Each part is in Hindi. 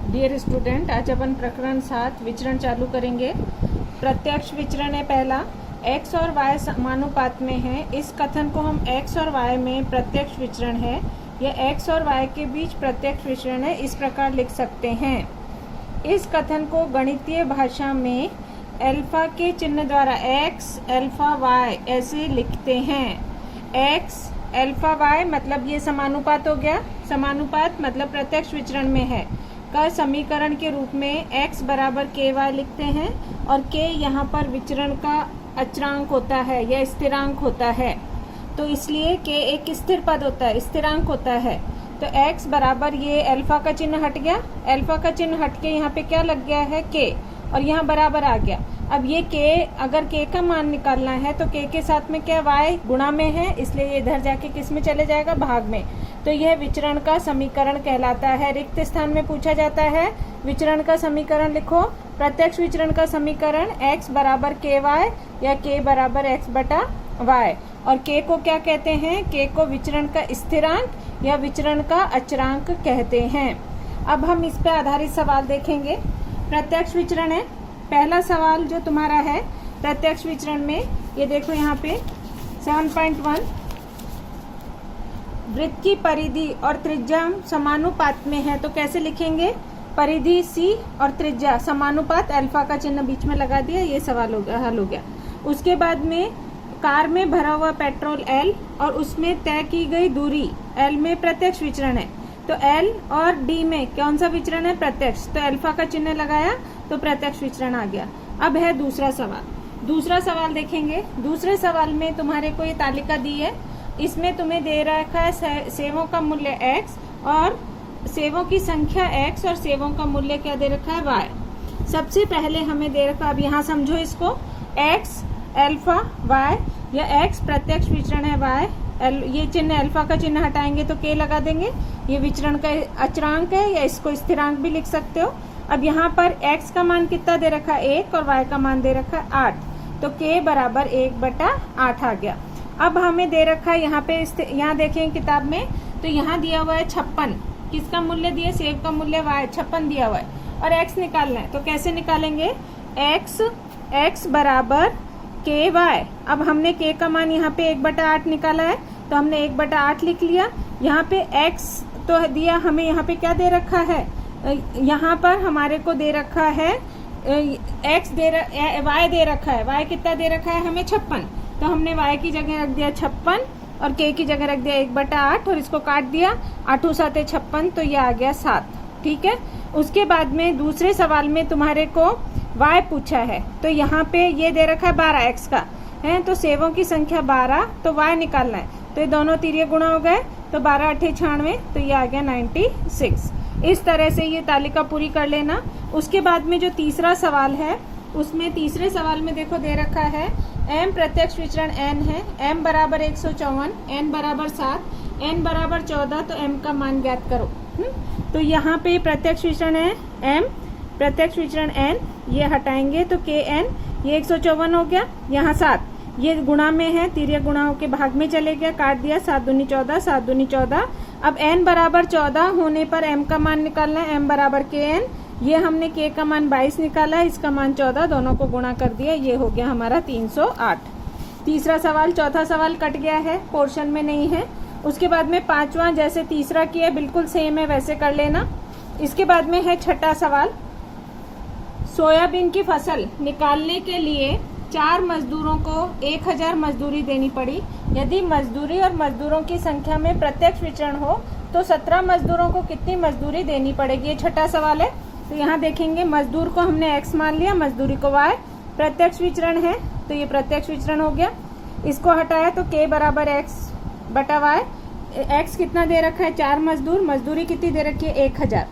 डियर स्टूडेंट, आज अपन प्रकरण 7 विचरण चालू करेंगे। प्रत्यक्ष विचरण है पहला, x और y समानुपात में है। इस कथन को हम x और y में प्रत्यक्ष विचरण है या x और y के बीच प्रत्यक्ष विचरण है इस प्रकार लिख सकते हैं। इस कथन को गणितीय भाषा में अल्फा के चिन्ह द्वारा x अल्फा y ऐसे लिखते हैं। x अल्फा y मतलब ये समानुपात हो गया, समानुपात मतलब प्रत्यक्ष विचरण में है का समीकरण के रूप में x बराबर ky लिखते हैं और k यहाँ पर विचरण का अचरांक होता है या स्थिरांक होता है, तो इसलिए k एक स्थिर पद होता है, स्थिरांक होता है। तो x बराबर ये अल्फा का चिन्ह हट गया, अल्फा का चिन्ह हट के यहाँ पे क्या लग गया है k और यहाँ बराबर आ गया। अब ये k अगर k का मान निकालना है तो k के साथ में क्या y गुणा में है, इसलिए ये इधर जाके किस में चले जाएगा, भाग में। तो यह विचरण का समीकरण कहलाता है। रिक्त स्थान में पूछा जाता है विचरण का समीकरण लिखो। प्रत्यक्ष विचरण का समीकरण x बराबर ky या k बराबर x बटा y, और k को क्या कहते हैं, k को विचरण का स्थिरांक या विचरण का अचरांक कहते हैं। अब हम इस पे आधारित सवाल देखेंगे। प्रत्यक्ष विचरण है पहला सवाल जो तुम्हारा है प्रत्यक्ष विचरण में, ये देखो यहाँ पे 7.1, वृत्त की परिधि और त्रिज्या समानुपात में है तो कैसे लिखेंगे, परिधि c और त्रिज्या समानुपात, अल्फा का चिन्ह बीच में लगा दिया, ये सवाल हो गया, हल हो गया। उसके बाद में कार में भरा हुआ पेट्रोल L और उसमें तय की गई दूरी L में प्रत्यक्ष विचरण है, तो L और D में कौन सा विचरण है, प्रत्यक्ष, तो अल्फा का चिन्ह लगाया तो प्रत्यक्ष विचरण आ गया। अब है दूसरा सवाल। दूसरा सवाल देखेंगे। दूसरे सवाल में तुम्हारे को ये तालिका दी है, इसमें तुम्हें दे रखा है सेवों का मूल्य x और सेवों की संख्या x और सेवों का मूल्य क्या दे रखा है, y। सबसे पहले हमें दे रखा, अब यहाँ समझो इसको, x अल्फा y या x प्रत्यक्ष विचरण है y, ये चिन्ह अल्फा का चिन्ह हटाएंगे तो k लगा देंगे, ये विचरण का अचरांक है या इसको स्थिरांक भी लिख सकते हो। अब यहाँ पर x का मान कितना दे रखा है 1 और y का मान दे रखा है 8, तो k बराबर 1/8 आ गया। अब हमें दे रखा है यहाँ पे, यहाँ देखें किताब में, तो यहाँ दिया हुआ है 56, किसका मूल्य दिया, सेव का मूल्य y 56 दिया हुआ है और x निकालना है, तो कैसे निकालेंगे, x बराबर ky। अब हमने k का मान यहाँ पे 1/8 निकाला है तो हमने 1/8 लिख लिया। यहाँ पे x तो दिया, हमें यहाँ पे क्या दे रखा है, यहाँ पर हमारे को दे रखा है y दे रखा है, y कितना दे रखा है हमें 56, तो हमने y की जगह रख दिया 56 और k की जगह रख दिया 1/8 और इसको काट दिया, 8 7 56, तो ये आ गया 7, ठीक है। उसके बाद में दूसरे सवाल में तुम्हारे को y पूछा है, तो यहाँ पे ये दे रखा है 12 x का है, तो सेवों की संख्या 12, तो y निकालना है, तो ये दोनों तीरिये गुणा हो गए, तो 12 8 96, तो ये आ गया 96। इस तरह से ये तालिका पूरी कर लेना। उसके बाद में जो तीसरा सवाल है, उसमें तीसरे सवाल में देखो दे रखा है m प्रत्यक्ष विचरण n है, m बराबर 154, n बराबर 7, n बराबर 14, तो m का मान ज्ञात करो। तो यहाँ पे प्रत्यक्ष विचरण है m, प्रत्यक्ष विचरण n, ये हटाएंगे तो kn, ये 154 हो गया, यहाँ 7, ये गुणा में है, तीर्य गुणाओं के भाग में चले गया, काट दिया, 7 दूनी 14, 7 दूनी 14। अब n बराबर 14 होने पर m का मान निकालना है, m बराबर kn, ये हमने k का मान 22 निकाला, इसका मान 14, दोनों को गुणा कर दिया, ये हो गया हमारा 308। तीसरा सवाल, चौथा सवाल कट गया है, पोर्शन में नहीं है। उसके बाद में पांचवा, जैसे तीसरा किया बिल्कुल सेम है वैसे कर लेना। इसके बाद में है छठा सवाल, सोयाबीन की फसल निकालने के लिए 4 मजदूरों को 1000 मजदूरी देनी पड़ी। यदि मजदूरी और मजदूरों की संख्या में प्रत्यक्ष विचरण हो तो 17 मजदूरों को कितनी मजदूरी देनी पड़ेगी, ये छठा सवाल है। तो यहाँ देखेंगे मजदूर को हमने x मान लिया, मजदूरी को y, प्रत्यक्ष विचरण है तो ये प्रत्यक्ष विचरण हो गया। इसको हटाया तो k बराबर x बटा y, x कितना दे रखा है 4 मजदूर, मजदूरी कितनी दे रखी है 1000।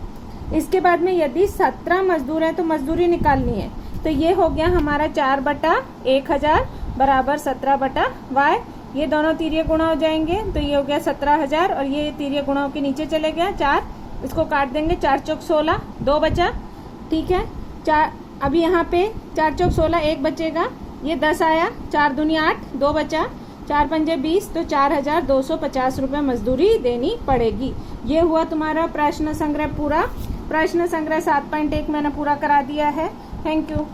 इसके बाद में यदि 17 मजदूर है तो मजदूरी निकालनी है, तो ये हो गया हमारा 4/1000 बराबर 17/y, ये दोनों तीर्य गुणा हो जाएंगे, तो ये हो गया 17000 और ये तीर्य गुणाओं के नीचे चले गया 4, इसको काट देंगे, 4 चौक 16, 2 बचा, ठीक है। 4, अभी यहाँ पे 4 चौक 16 1 बचेगा, ये 10 आया, 4 दूनी 8, 2 बचा, 4 पंजे 20, तो 4250 रुपये मजदूरी देनी पड़ेगी। ये हुआ तुम्हारा प्रश्न संग्रह पूरा। प्रश्न संग्रह 7.1 मैंने पूरा करा दिया है। Thank you.